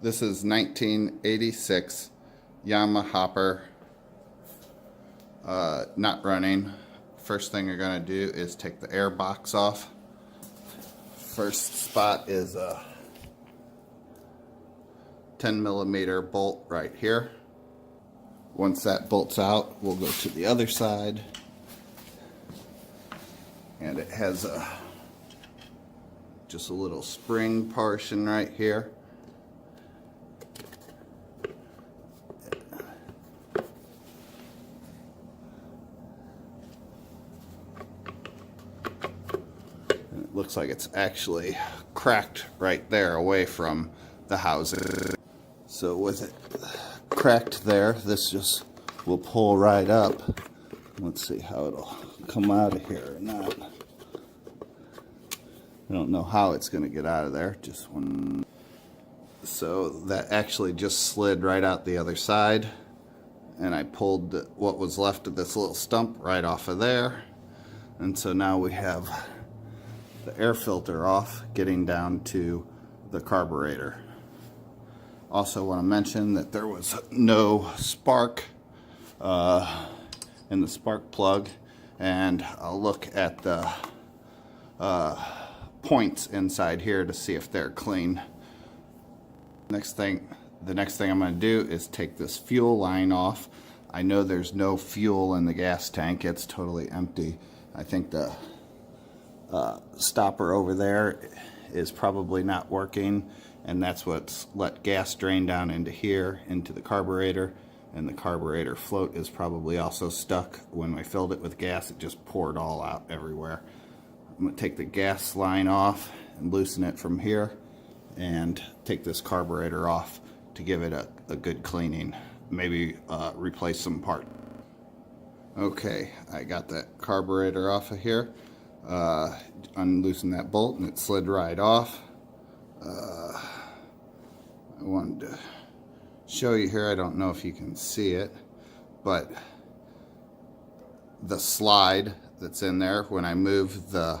This is 1986 Yamahopper, not running. First thing you're going to do is take the airbox off. First spot is a 10mm bolt right here. Once that bolt's out, we'll go to the other side. And it has just a little spring portion right here. And it looks like it's actually cracked right there away from the housing. So with it cracked there, this just will pull right up. Let's see how it'll come out of here or not. I don't know how it's going to get out of there. Just one. So that actually just slid right out the other side, and I pulled what was left of this little stump right off of there. And so now we have the air filter off, getting down to the carburetor. Also want to mention that there was no spark in the spark plug, and I'll look at the points inside here to see if they're clean. The next thing I'm going to do is take this fuel line off. I know there's no fuel in the gas tank, it's totally empty. I think the stopper over there is probably not working, and that's what's let gas drain down into here, into the carburetor. And the carburetor float is probably also stuck. When I filled it with gas, it just poured all out everywhere. I'm going to take the gas line off and loosen it from here, and take this carburetor off to give it a good cleaning. Maybe replace some part. Okay, I got that carburetor off of here. Unloosened that bolt and it slid right off. I wanted to show you here, I don't know if you can see it, but the slide that's in there, when I move the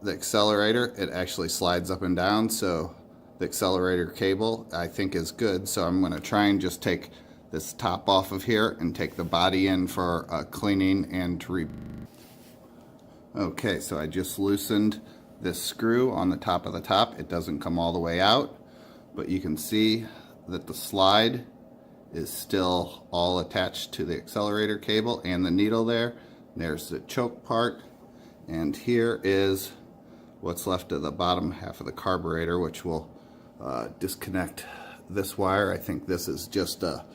accelerator, it actually slides up and down. So the accelerator cable, I think, is good. So I'm going to try and just take this top off of here and take the body in for cleaning and Okay, so I just loosened this screw on the top of the top. It doesn't come all the way out, but you can see that the slide is still all attached to the accelerator cable and the needle there. There's the choke part, and here is what's left of the bottom half of the carburetor, which will disconnect this wire. I think this is just a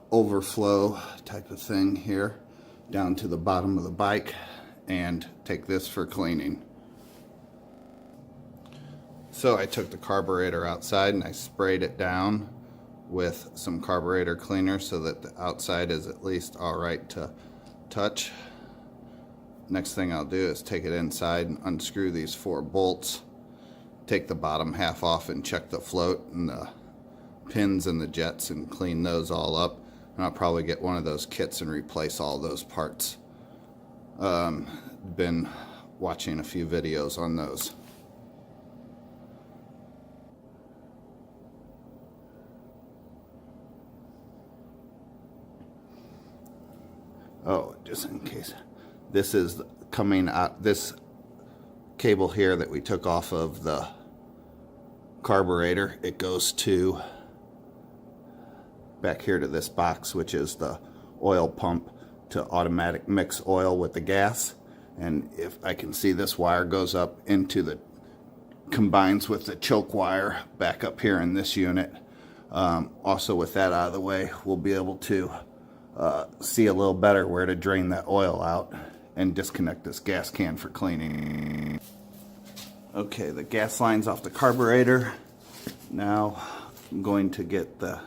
overflow type of thing here down to the bottom of the bike, and take this for cleaning. So I took the carburetor outside and I sprayed it down with some carburetor cleaner so that the outside is at least alright to touch. Next thing I'll do is take it inside and unscrew these 4 bolts, take the bottom half off and check the float and the pins and the jets and clean those all up. And I'll probably get one of those kits and replace all those parts. Been watching a few videos on those. Oh, just in case. This is coming out, this cable here that we took off of the carburetor, it goes to back here to this box, which is the oil pump to automatic mix oil with the gas. And if I can see, this wire goes up into the, combines with the choke wire back up here in this unit. Also, with that out of the way, we'll be able to see a little better where to drain that oil out and disconnect this gas can for cleaning. Okay, the gas line's off the carburetor. Now I'm going to get the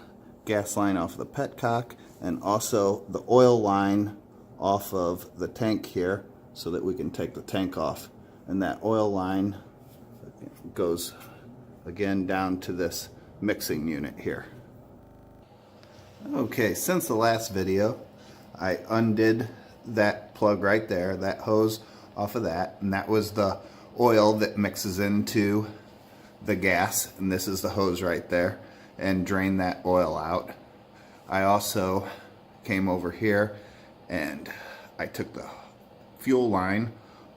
gas line off the petcock, and also the oil line off of the tank here, so that we can take the tank off. And that oil line goes again down to this mixing unit here. Okay, since the last video, I undid that plug right there, that hose off of that, and that was the oil that mixes into the gas, and this is the hose right there, and drain that oil out. I also came over here and I took the fuel line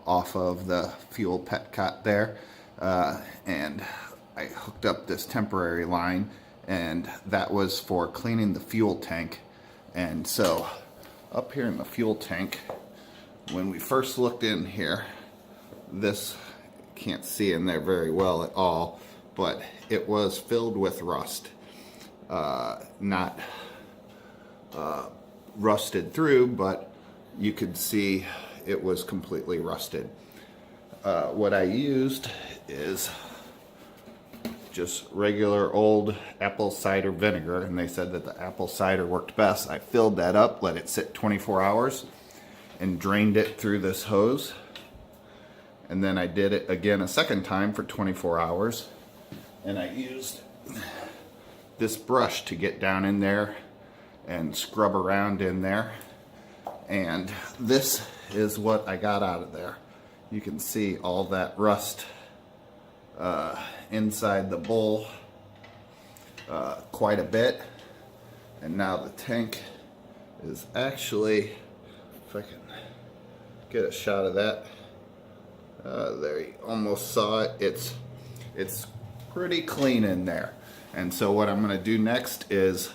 off of the fuel petcock there, and I hooked up this temporary line, and that was for cleaning the fuel tank. And so up here in the fuel tank, when we first looked in here, this can't see in there very well at all, but it was filled with rust. Not rusted through, but you could see it was completely rusted. What I used is just regular old apple cider vinegar, and they said that the apple cider worked best. I filled that up, let it sit 24 hours, and drained it through this hose. And then I did it again a second time for 24 hours. And I used this brush to get down in there and scrub around in there. And this is what I got out of there. You can see all that rust inside the bowl quite a bit. And now the tank is actually, if I can get a shot of that, there you almost saw it. It's pretty clean in there. And so what I'm going to do next is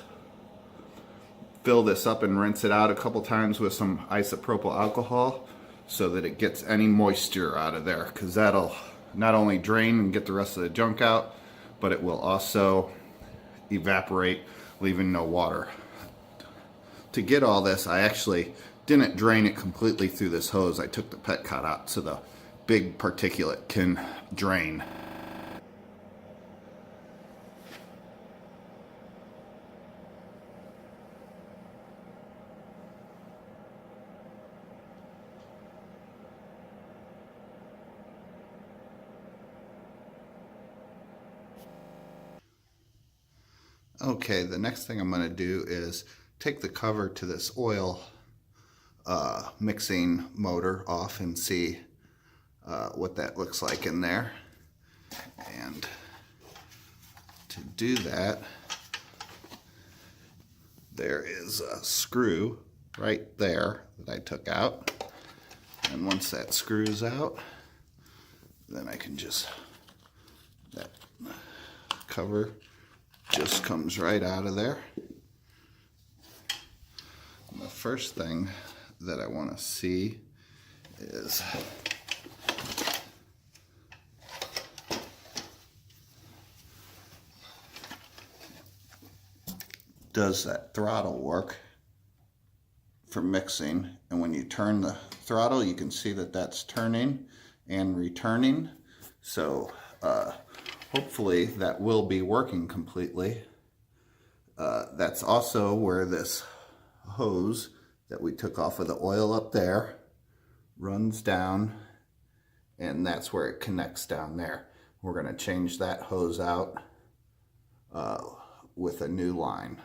fill this up and rinse it out a couple times with some isopropyl alcohol so that it gets any moisture out of there, because that'll not only drain and get the rest of the junk out, but it will also evaporate, leaving no water. To get all this, I actually didn't drain it completely through this hose. I took the petcock out so the big particulate can drain. Okay, the next thing I'm going to do is take the cover to this oil mixing motor off and see what that looks like in there. And to do that, there is a screw right there that I took out. And once that screws out, then I can just, that cover just comes right out of there. And the first thing that I want to see is does that throttle work for mixing? And when you turn the throttle, you can see that that's turning and returning. So hopefully that will be working completely. That's also where this hose that we took off of the oil up there runs down, and that's where it connects down there. We're going to change that hose out with a new line.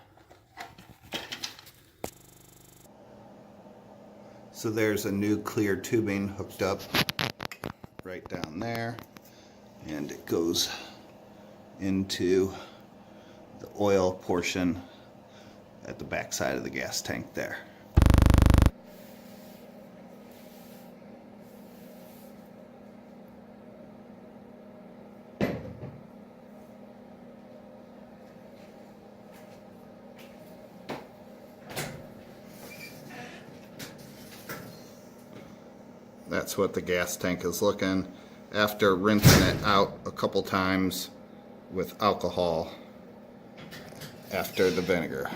So there's a new clear tubing hooked up right down there, and it goes into the oil portion at the back side of the gas tank there. That's what the gas tank is looking after rinsing it out a couple times with alcohol after the vinegar.